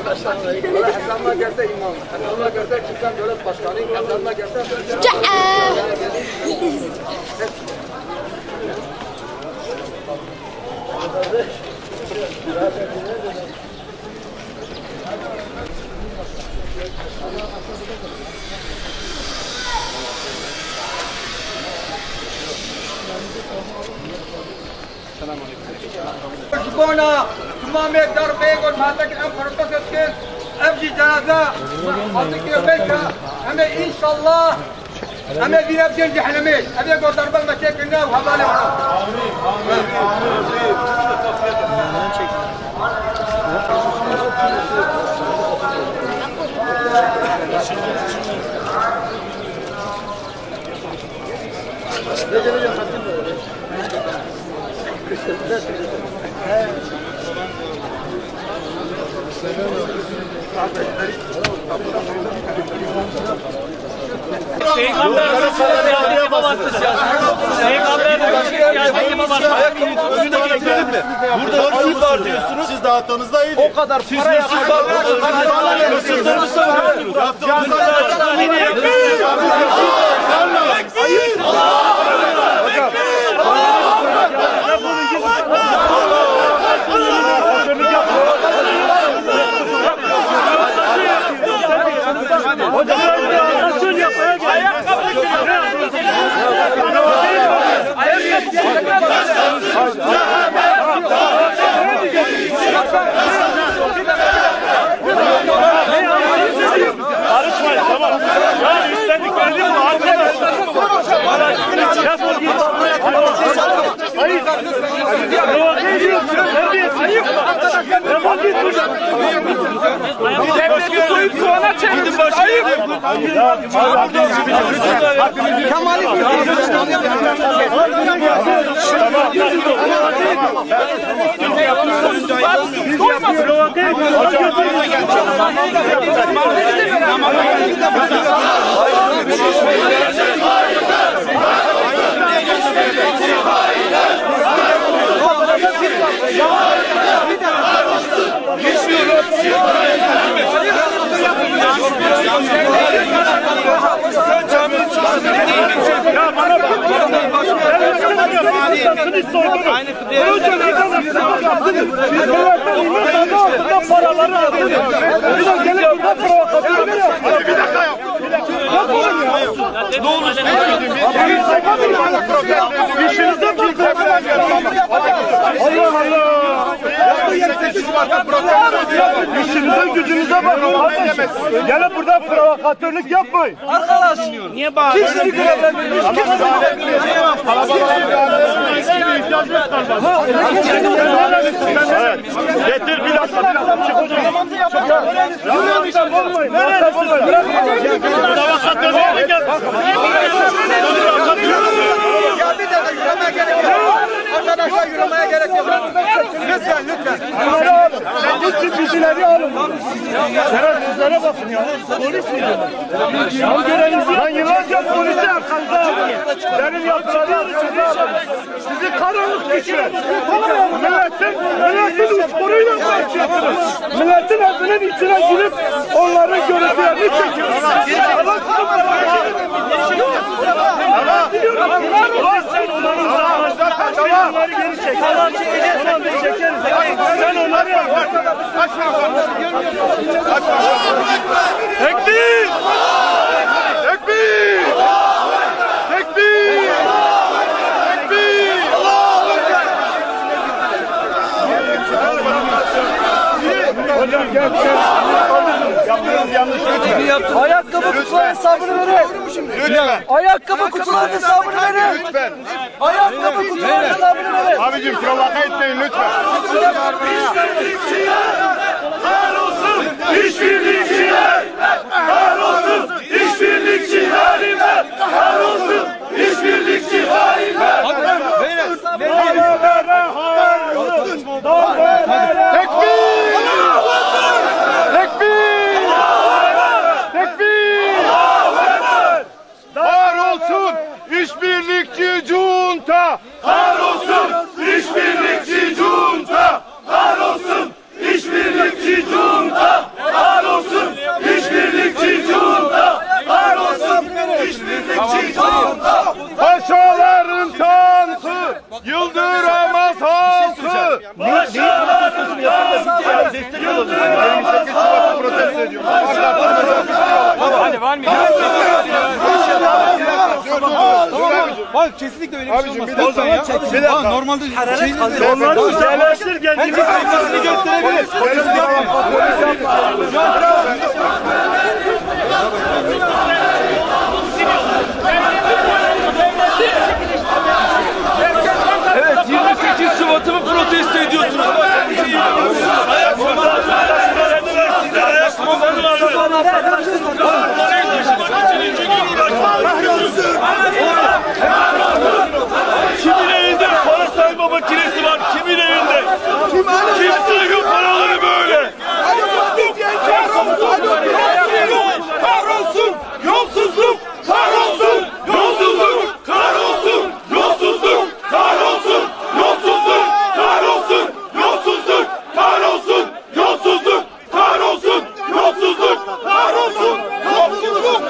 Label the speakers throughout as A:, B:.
A: Hasan'la gelse imam, Hasan'la gelse Çıkan Devlet Başkanı, Hasan'la gelse... شكونا تمام يقدر بيقول ما تك أم فرقت كيف أمشي جنازة حطك بيتها أما إن شاء الله أما في نفس الجحلمين أبي يقول ضرب المشاكلنا وهذا
B: Burada hırsız var diyorsunuz. Siz dağıttığınızda iyiydi.
C: O kadar paraya
D: Karışmayın, tamam. Yani üstlendiklerini mi? Defol git. Hayır. Provoke ediyorsun. Ayıp. Defol git buradan. Devleti soyup soğana çevirdin. Ayıp.
C: Kemal'i
D: paraları alıyoruz. Bir de gelip burada provokasyon veriyor.
B: Bir dakika yap.
D: Ne olacak? İşinize bakın. Allah Allah. İşinize gücünüze bakın kardeşim. Gelip burada provokatörlük yapmayın.
C: arkadaş niye bağırıyorsun? Kimsini görevlendiriyorsun?
D: Getir bir dakika. Çık hocam. Olmayın. Provokatörlüğe gel.
A: Geldi dedi, yürümeye gerek yok. Arkadaşlar yürümeye gerek yok. Lütfen, lütfen.
D: Bunları alın. Gitsin bilgileri alın. Şerefsizlere bakın ya. Polis miydi? Lan görevinizi lan yıllarca polisi arkanıza alın. Benim yapıları arkanıza alın. Sizi karanlık düşürün. Milletin uçkuruyla karşıyasınız. Milletin evinin içine girip onların görüntülerini çekiyorsunuz. Allah sen onların onları geri çek. Tamam biz çekeriz. Sen onları yap. Tekbir!
B: Tekbir! Tekbir! Tekbir!
D: Hocam gel. Yapıyoruz yanlış.
C: Ayakkabı kutuların hesabını verin.
B: Lütfen.
C: Ayakkabı kutuların hesabını verin.
B: Lütfen.
C: Ayakkabı kutuların hesabını verin.
B: Abicim provoke etmeyin lütfen.
D: Kahrolsun işbirlikçiler! Kahrolsun işbirlikçi hainler! Kahrolsun işbirlikçi hainler!
B: Tekbir! Tekbir! Tekbir! Var olsun!
D: Kahrolsun işbirlikçi junta! Kahrolsun işbirlikçi junta! Kahrolsun işbirlikçi junta! Kahrolsun işbirlikçi junta! Kahrolsun işbirlikçi junta! Paşaların tankı yıldıramaz halkı! Paşaların tankı yıldıramaz halkı!
C: Hadi var mı? Bak kesinlikle öyle bir şey olmaz. O zaman çek. Bir dakika. Normalde
D: Onları söyleştir kendini.
C: gösterebilir. Evet, 28 Şubat'ı mı protesto ediyorsunuz?
D: Kimin elinde para sayma makinesi var? Kimin elinde? Kim sayıyor paraları böyle? Kahrolsun! Yolsuzluk! Kahrolsun! Yolsuzluk! Kahrolsun! Yolsuzluk! Kahrolsun! Yolsuzluk! Kahrolsun! Yolsuzluk! Kahrolsun! Yolsuzluk! Kahrolsun! Yolsuzluk! Kahrolsun! Yolsuzluk!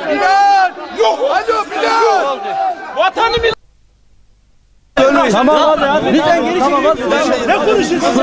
A: Bilal! Yok! Hadi Bilal!
D: Vatanı bil...
C: Tamam hadi. Lütfen geri çekilin.
D: Ne konuşuyorsun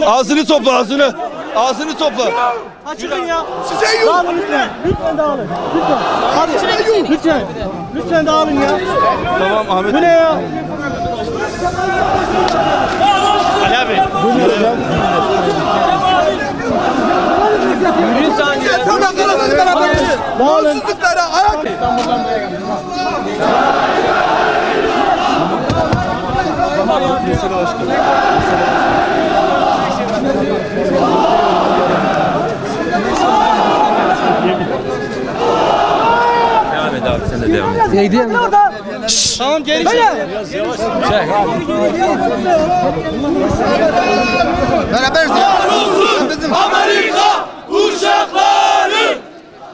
D: ya?
B: Ağzını topla ağzını. Ağzını topla.
C: Açılın ya.
A: Size yok!
C: Dağılın lütfen. Lütfen dağılın. Lütfen. Hadi. Lütfen. Lütfen dağılın ya.
B: Tamam Ahmet.
C: Bu ne ya?
D: Ali abi.
C: Yürüyün saniye.
A: Tamam beraber.
C: Dağılın.
A: Yolsuzluklara ayak.
C: Tamam geri çek.
A: Beraber.
D: Amerika uşakları!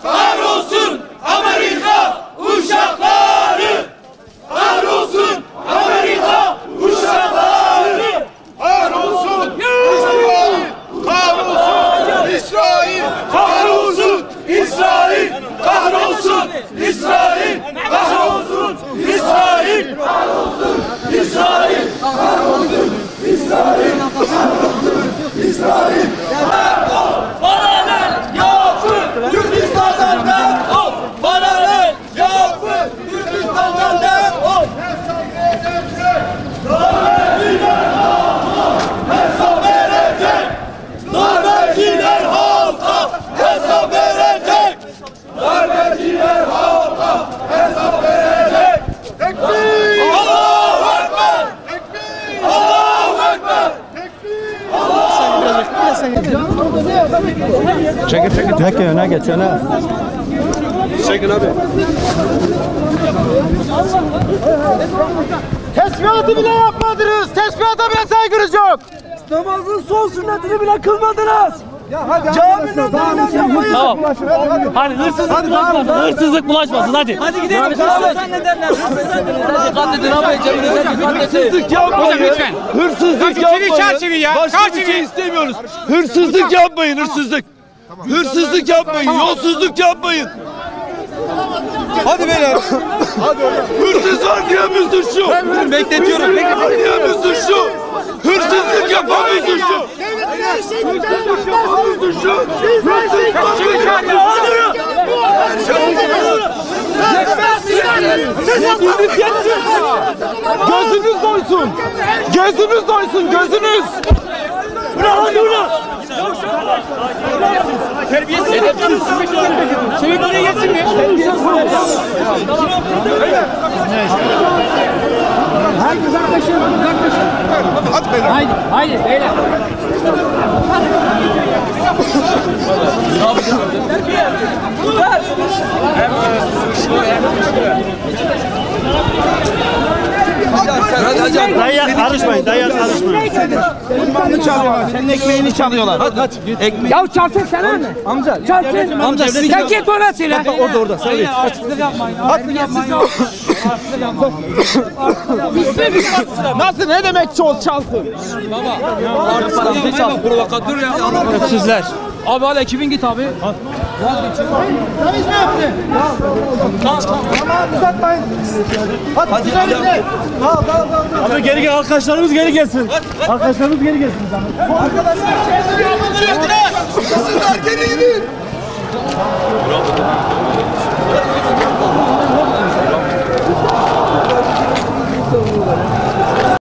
D: Kahrolsun Amerika uşakları! Kahrolsun Amerika uşakları! Kahrolsun İsrail! Kahrolsun İsrail! Kahrolsun İsrail! Kahrolsun İsrail! Kahrolsun İsrail! Kahrolsun İsrail! Kahrolsun İsrail! İsrail! Paralel yapı Kürdistan'dan defol! Paralel yapı Kürdistan'dan defol! Hesap verecek! Darbeciler halka hesap verecek! Darbeciler halka hesap verecek! Tekbir! Allahu Ekber! Tekbir! Allahu Ekber!
C: Çek öne geç öne.
D: Tesbihatı bile yapmadınız! Tesbihata bile saygınız yok!
C: Namazın son sünnetini bile kılmadınız. Caminin önünden yapmayın.
E: Tamam. Hadi hırsızlık bulaşmasın hadi.
C: Hadi gidelim. Hırsız zannedenler. Hırsız zannedenler. Dikkat edin abi. Cebinize dikkat edin.
B: Hırsızlık yapmayın.
E: Lütfen.
B: Hırsızlık yapmayın. Başka bir şey istemiyoruz. Hırsızlık yapmayın, hırsızlık. Hırsızlık yapmayın, yolsuzluk yapmayın. Hadi beyler. Hırsız var diyemiyorsun şu. Bekletiyorum. Var diyemiyorsun şu. Hırsızlık yapamıyorsun şu. Hırsızlık yapamıyorsun şu. Hırsızlık
D: Gözünüz doysun! Gözünüz doysun, gözünüz! Bırak bunu!
E: Terbiyesiz edepsiz. Çevik oraya geçsin mi?
C: Herkes arkadaşım.
E: Haydi beyler.
D: Dayı karışmayın, dayı karışmayın.
C: Senin ekmeğini çalıyorlar.
E: Ya çalsın sana ne? Amca. Çalsın. Amca sen git ona söyle.
C: Orada. Sen git. Nasıl ne demek çalsın?
E: Provokatör ya. Sizler. Abi hadi ekibin git abi.
D: Abi geri gel, arkadaşlarımız geri gelsin. Arkadaşlarımız geri gelsin.
C: Sizler geri gidin.